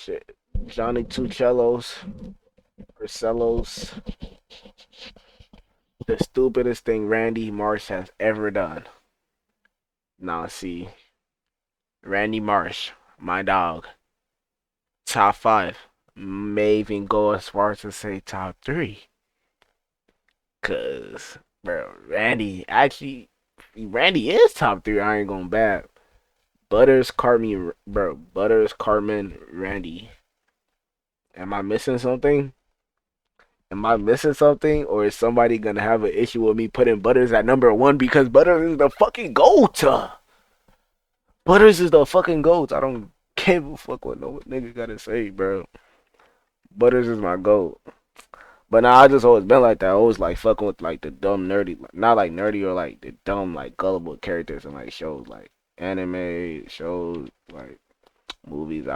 shit. Johnny Two Cellos, Marcello's, the stupidest thing Randy Marsh has ever done. Now, see, Randy Marsh, my dog, top five. May even go as far as to say top three. Cause, bro, Randy is top three. I ain't gonna bad. Butters, Cartman, bro. Butters, Cartman, Randy. Am I missing something? Am I missing something? Or is somebody gonna have an issue with me putting Butters at number one because Butters is the fucking GOAT? Butters is the fucking GOAT. I don't give a fuck what no nigga gotta say, bro. Butters is my GOAT. But nah, I just always been like that. I always like fucking with like the dumb nerdy, not like nerdy or like the dumb like gullible characters in like shows like anime shows like movies.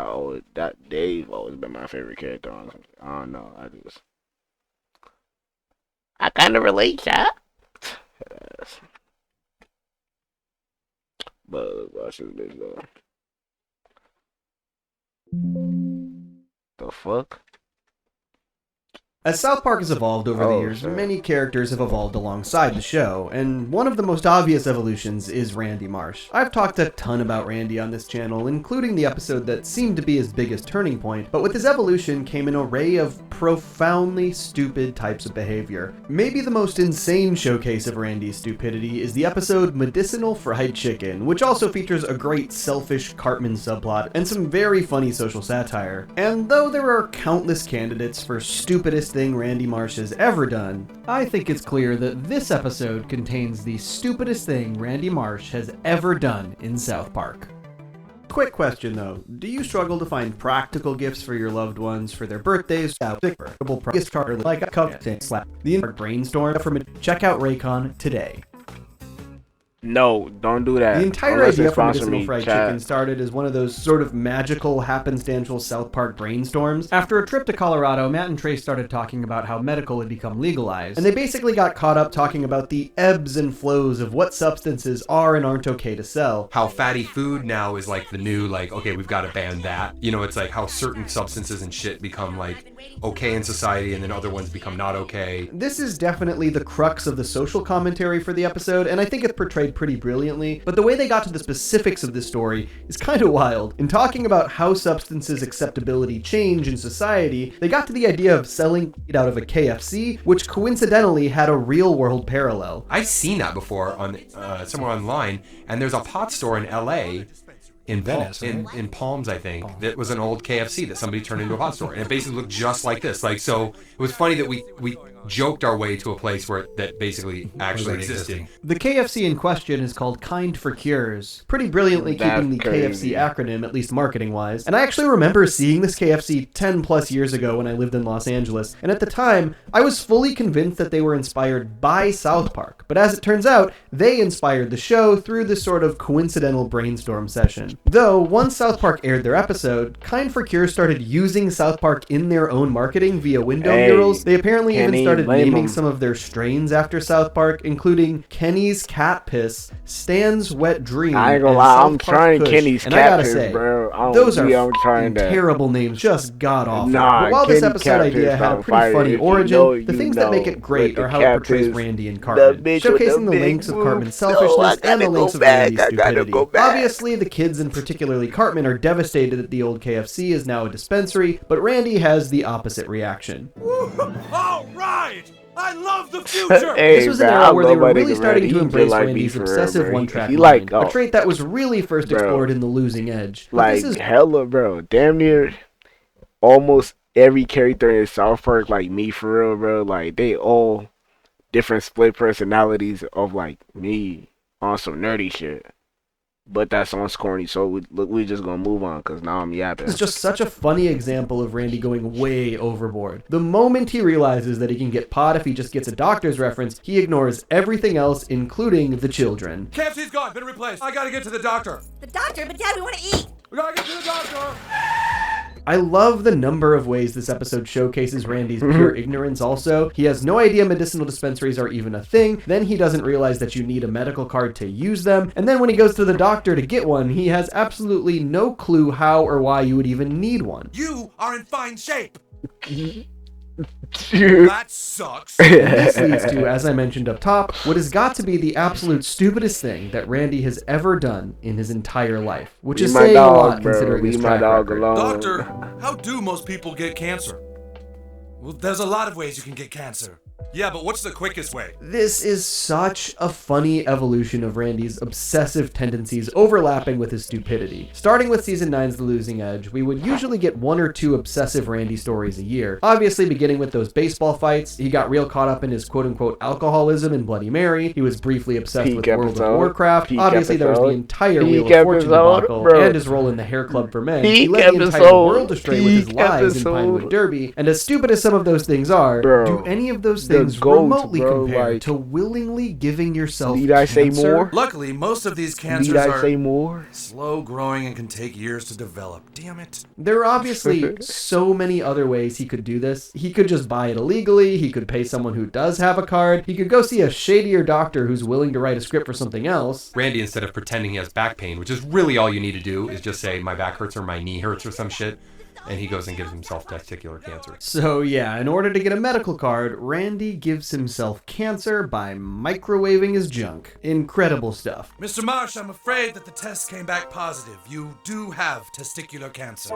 They've always been my favorite character. Honestly. I don't know. I kind of relate, chat. Yes. But let's watch this bitch though. The fuck? As South Park has evolved over the years, many characters have evolved alongside the show, and one of the most obvious evolutions is Randy Marsh. I've talked a ton about Randy on this channel, including the episode that seemed to be his biggest turning point, but with his evolution came an array of profoundly stupid types of behavior. Maybe the most insane showcase of Randy's stupidity is the episode Medicinal Fried Chicken, which also features a great selfish Cartman subplot and some very funny social satire. And though there are countless candidates for stupidest thing Randy Marsh has ever done, I think it's clear that this episode contains the stupidest thing Randy Marsh has ever done in South Park. Quick question though, do you struggle to find practical gifts for your loved ones for their birthdays? Like a cupcake slap. The brainstorm from it. Check out Raycon today. No, don't do that. The entire idea for Medicinal Fried Chicken started as one of those sort of magical, happenstantial South Park brainstorms. After a trip to Colorado, Matt and Trey started talking about how medical had become legalized, and they basically got caught up talking about the ebbs and flows of what substances are and aren't okay to sell. How fatty food now is like the new, like, okay, we've got to ban that. You know, it's like how certain substances and shit become like okay in society and then other ones become not okay. This is definitely the crux of the social commentary for the episode, and I think it's portrayed pretty brilliantly, but the way they got to the specifics of this story is kind of wild. In talking about how substances acceptability change in society, they got to the idea of selling it out of a KFC, which coincidentally had a real-world parallel. I've seen that before on somewhere online, and there's a pot store in LA in Venice, in Palms, I think, that was an old KFC that somebody turned into a hot store, and it basically looked just like this. Like, so it was funny that we joked our way to a place where that basically actually existed. The KFC in question is called Kind for Cures, pretty brilliantly keeping the KFC acronym, at least marketing-wise. And I actually remember seeing this KFC 10 plus years ago when I lived in Los Angeles, and at the time, I was fully convinced that they were inspired by South Park. But as it turns out, they inspired the show through this sort of coincidental brainstorm session. Though, once South Park aired their episode, Kind for Cure started using South Park in their own marketing via window murals. They apparently even started naming some of their strains after South Park, including Kenny's Cat Piss, Stan's Wet Dream, I ain't gonna lie, I'm trying Kenny's Cat Piss, bro. Those are terrible names, just god-awful. But while this episode idea had a pretty funny origin, the things that make it great are how it portrays Randy and Cartman, showcasing the links of Cartman's selfishness and the links of Randy's stupidity. Obviously, the kids, and particularly Cartman, are devastated that the old KFC is now a dispensary, but Randy has the opposite reaction. All right! I love the future! This was an era where they were really starting to embrace Randy's obsessive one-track mind, a trait that was really first explored in The Losing Edge. Like, hella, bro. Damn near almost every character in South Park, like me, for real, bro. Like, they all different split personalities of, like, me on some nerdy shit. But that song's corny, so we just gonna move on, because now I'm yapping. It's just such a funny example of Randy going way overboard. The moment he realizes that he can get pot if he just gets a doctor's reference, he ignores everything else, including the children. KFC's gone, been replaced. I gotta get to the doctor. The doctor? But Dad, we want to eat. We gotta get to the doctor. I love the number of ways this episode showcases Randy's pure ignorance also. He has no idea medicinal dispensaries are even a thing, then he doesn't realize that you need a medical card to use them, and then when he goes to the doctor to get one, he has absolutely no clue how or why you would even need one. You are in fine shape. Dude. That sucks. This leads to, as I mentioned up top, what has got to be the absolute stupidest thing that Randy has ever done in his entire life, which is saying a lot considering his track record. Doctor, how do most people get cancer? Well, there's a lot of ways you can get cancer. Yeah, but what's the quickest way? This is such a funny evolution of Randy's obsessive tendencies overlapping with his stupidity. Starting with Season 9's The Losing Edge, we would usually get 1 or 2 obsessive Randy stories a year. Obviously beginning with those baseball fights, he got real caught up in his quote-unquote alcoholism in Bloody Mary, he was briefly obsessed with World of Warcraft, obviously there was the entire Wheel of Fortune debacle, and his role in the Hair Club for Men. He led the entire world astray with his lies in Pinewood Derby, and as stupid as some of those things are, do any of those things remotely compare to willingly giving yourself Need I say cancer? more? Luckily, most of these cancers Need I are say more? slow growing and can take years to develop. Damn it. There are obviously so many other ways he could do this. He could just buy it illegally, he could pay someone who does have a card, he could go see a shadier doctor who's willing to write a script for something else. Randy, instead of pretending he has back pain, which is really all you need to do, is just say, my back hurts or my knee hurts or some shit. And he goes and gives himself testicular cancer. So yeah, in order to get a medical card, Randy gives himself cancer by microwaving his junk. Incredible stuff. Mr. Marsh, I'm afraid that the test came back positive. You do have testicular cancer.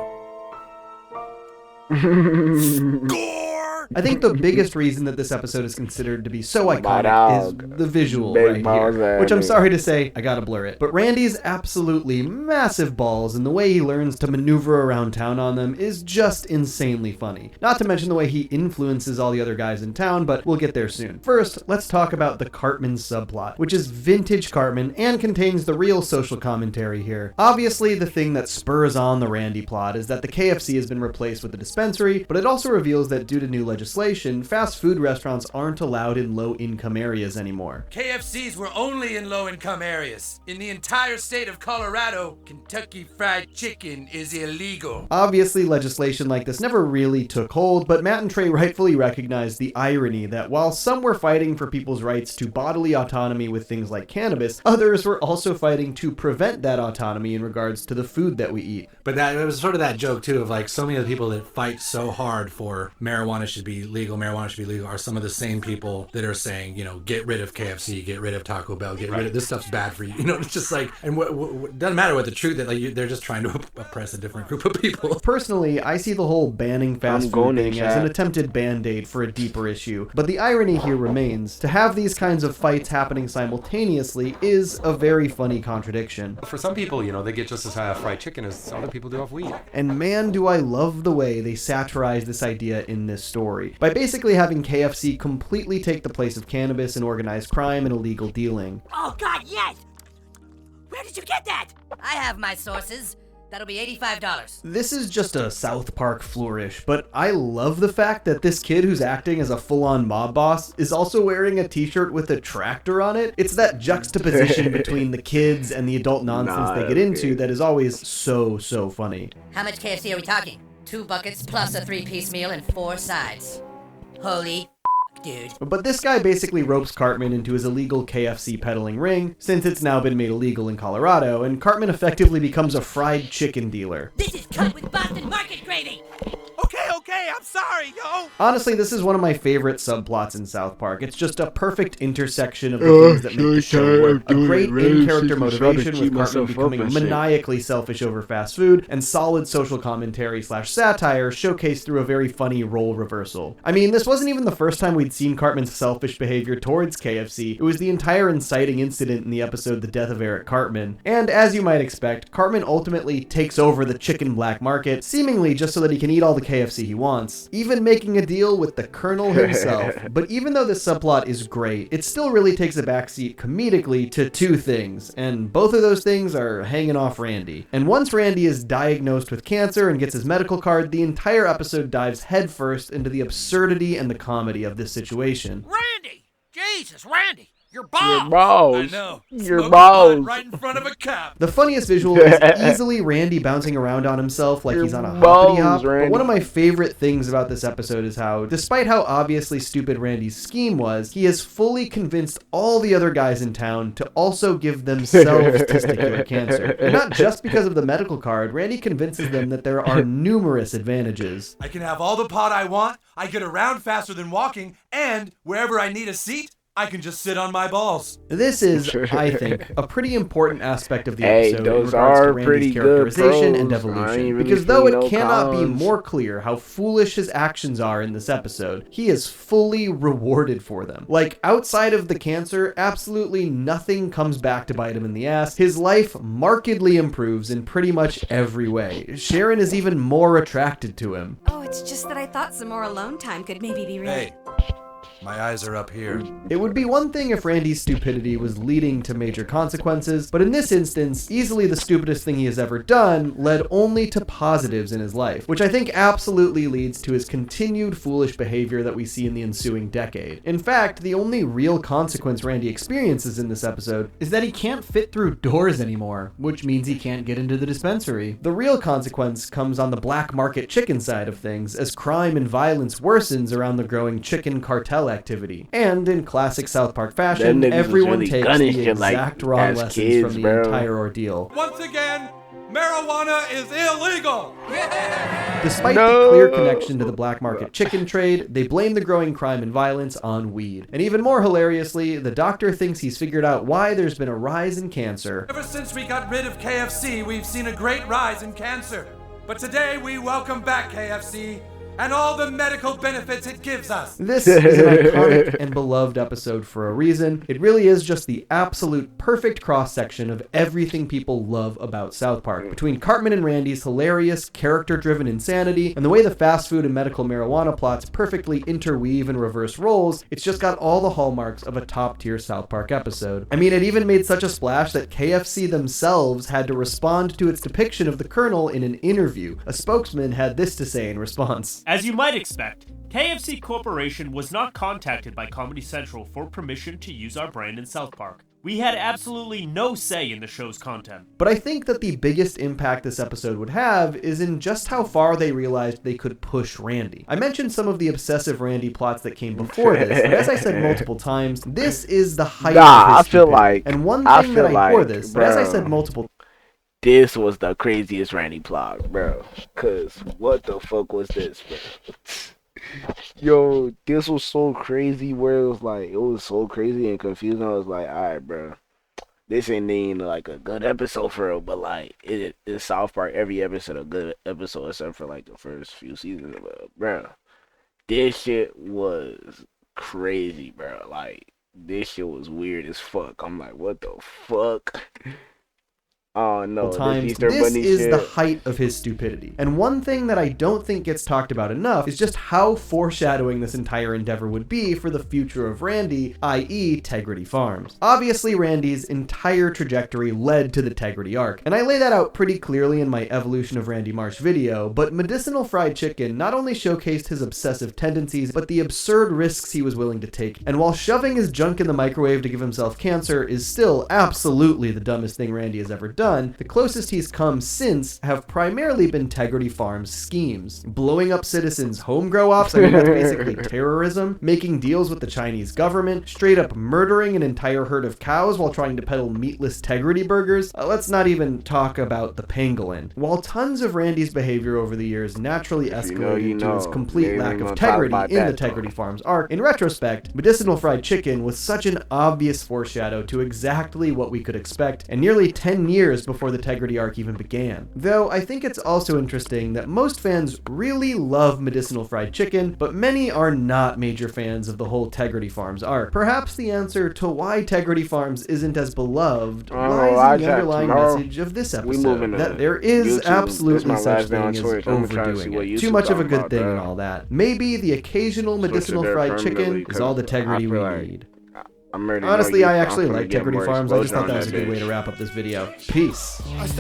Score! I think the biggest reason that this episode is considered to be so iconic is the visual right here, which I'm sorry to say, I gotta blur it. But Randy's absolutely massive balls and the way he learns to maneuver around town on them is just insanely funny. Not to mention the way he influences all the other guys in town, but we'll get there soon. First, let's talk about the Cartman subplot, which is vintage Cartman and contains the real social commentary here. Obviously, the thing that spurs on the Randy plot is that the KFC has been replaced with a dispensary, but it also reveals that due to new legislation, fast food restaurants aren't allowed in low-income areas anymore. KFCs were only in low-income areas. In the entire state of Colorado, Kentucky Fried Chicken is illegal. Obviously, legislation like this never really took hold, but Matt and Trey rightfully recognized the irony that while some were fighting for people's rights to bodily autonomy with things like cannabis, others were also fighting to prevent that autonomy in regards to the food that we eat. But that it was sort of that joke too of like so many of the people that fight so hard for marijuana should be legal are some of the same people that are saying, you know, get rid of KFC, get rid of Taco Bell, get rid of this stuff's bad for you. You know, it's just like, and what doesn't matter what the truth is, like they're just trying to oppress a different group of people. Personally, I see the whole banning fast food thing as an attempted band-aid for a deeper issue. But the irony here remains, to have these kinds of fights happening simultaneously is a very funny contradiction. For some people, you know, they get just as high off fried chicken as other people do off weed. And man, do I love the way they satirize this idea in this story, by basically having KFC completely take the place of cannabis and organized crime and illegal dealing. Oh God, yes! Where did you get that? I have my sources. That'll be $85. This is just a South Park flourish, but I love the fact that this kid who's acting as a full-on mob boss is also wearing a t-shirt with a tractor on it. It's that juxtaposition between the kids and the adult nonsense they get into that is always so funny. How much KFC are we talking? 2 buckets plus a 3-piece meal and 4 sides. Holy dude. But this guy basically ropes Cartman into his illegal KFC peddling ring, since it's now been made illegal in Colorado, and Cartman effectively becomes a fried chicken dealer. This is cut with Boston Market gravy! Okay, I'm sorry, yo! Honestly, this is one of my favorite subplots in South Park. It's just a perfect intersection of the things that make the show work. A great in-character motivation with Cartman becoming maniacally selfish over fast food, and solid social commentary / satire showcased through a very funny role reversal. I mean, this wasn't even the first time we'd seen Cartman's selfish behavior towards KFC. It was the entire inciting incident in the episode The Death of Eric Cartman. And as you might expect, Cartman ultimately takes over the chicken black market, seemingly just so that he can eat all the KFC he wants, even making a deal with the Colonel himself. But even though this subplot is great, it still really takes a backseat comedically to 2 things, and both of those things are hanging off Randy. And once Randy is diagnosed with cancer and gets his medical card, the entire episode dives headfirst into the absurdity and the comedy of this situation. Randy! Jesus, Randy! Your Your balls! balls. I know. Your Smoking balls. blunt right in front of a cop. The funniest visual is easily Randy bouncing around on himself like Your he's on a balls, hoppity hop. But Randy. one of my favorite things about this episode is how, despite how obviously stupid Randy's scheme was, he has fully convinced all the other guys in town to also give themselves testicular cancer. And not just because of the medical card, Randy convinces them that there are numerous advantages. I can have all the pot I want, I get around faster than walking, and wherever I need a seat, I can just sit on my balls. This is, I think, a pretty important aspect of the Hey, episode in those regards to are Randy's pretty good characterization and pros. I evolution. ain't really Because though seen it no cannot be cons. more clear how foolish his actions are in this episode, he is fully rewarded for them. Like, outside of the cancer, absolutely nothing comes back to bite him in the ass. His life markedly improves in pretty much every way. Sharon is even more attracted to him. Oh, it's just that I thought some more alone time could maybe be real. Hey, my eyes are up here. It would be one thing if Randy's stupidity was leading to major consequences, but in this instance, easily the stupidest thing he has ever done led only to positives in his life, which I think absolutely leads to his continued foolish behavior that we see in the ensuing decade. In fact, the only real consequence Randy experiences in this episode is that he can't fit through doors anymore, which means he can't get into the dispensary. The real consequence comes on the black market chicken side of things, as crime and violence worsens around the growing chicken cartel activity. And in classic South Park fashion, Them niggas was everyone really takes gunning the shit, like, exact wrong as lessons kids, from the bro. entire ordeal. Once again, marijuana is illegal. Despite the clear connection to the black market chicken trade, they blame the growing crime and violence on weed. And even more hilariously, the doctor thinks he's figured out why there's been a rise in cancer. Ever since we got rid of KFC, we've seen a great rise in cancer. But today we welcome back KFC and all the medical benefits it gives us. This is an iconic and beloved episode for a reason. It really is just the absolute perfect cross-section of everything people love about South Park. Between Cartman and Randy's hilarious, character-driven insanity, and the way the fast food and medical marijuana plots perfectly interweave and reverse roles, it's just got all the hallmarks of a top-tier South Park episode. I mean, it even made such a splash that KFC themselves had to respond to its depiction of the Colonel in an interview. A spokesman had this to say in response. As you might expect, KFC Corporation was not contacted by Comedy Central for permission to use our brand in South Park. We had absolutely no say in the show's content. But I think that the biggest impact this episode would have is in just how far they realized they could push Randy. I mentioned some of the obsessive Randy plots that came before this, but as I said multiple times, this is the height of his I feel stupidity. like And one I thing feel that I for like, this, but as I said bro, multiple this was the craziest Randy plot, bro. Cause what the fuck was this, bro? Yo, this was so crazy where it was so crazy and confusing. I was like, alright, bro. This ain't even like a good episode for real, but like it's South Park, every episode a good episode except for like the first few seasons, bro. This shit was crazy, bro. Like this shit was weird as fuck. I'm like, what the fuck? Oh no, times, Easter this Bunny is shit. the height of his stupidity. And one thing that I don't think gets talked about enough is just how foreshadowing this entire endeavor would be for the future of Randy, i.e. Tegrity Farms. Obviously, Randy's entire trajectory led to the Tegrity arc, and I lay that out pretty clearly in my Evolution of Randy Marsh video, but Medicinal Fried Chicken not only showcased his obsessive tendencies, but the absurd risks he was willing to take. And while shoving his junk in the microwave to give himself cancer is still absolutely the dumbest thing Randy has ever done, the closest he's come since have primarily been Tegrity Farms schemes. Blowing up citizens' home grow ops, I mean that's basically terrorism, making deals with the Chinese government, straight up murdering an entire herd of cows while trying to peddle meatless Tegrity burgers. Let's not even talk about the pangolin. While tons of Randy's behavior over the years naturally escalated to his complete lack of Tegrity in the Tegrity Farms arc, in retrospect, Medicinal Fried Chicken was such an obvious foreshadow to exactly what we could expect, and nearly 10 years before the Tegrity arc even began. Though I think it's also interesting that most fans really love Medicinal Fried Chicken, but many are not major fans of the whole Tegrity Farms arc. Perhaps the answer to why Tegrity Farms isn't as beloved lies in the underlying message of this episode, that there is absolutely such thing as overdoing it. Too much of a good thing and all that. Maybe the occasional Medicinal Fried Chicken is all the Tegrity we need. Honestly, I actually like Tegrity Farms. I just thought that was a good way to wrap up this video. Peace.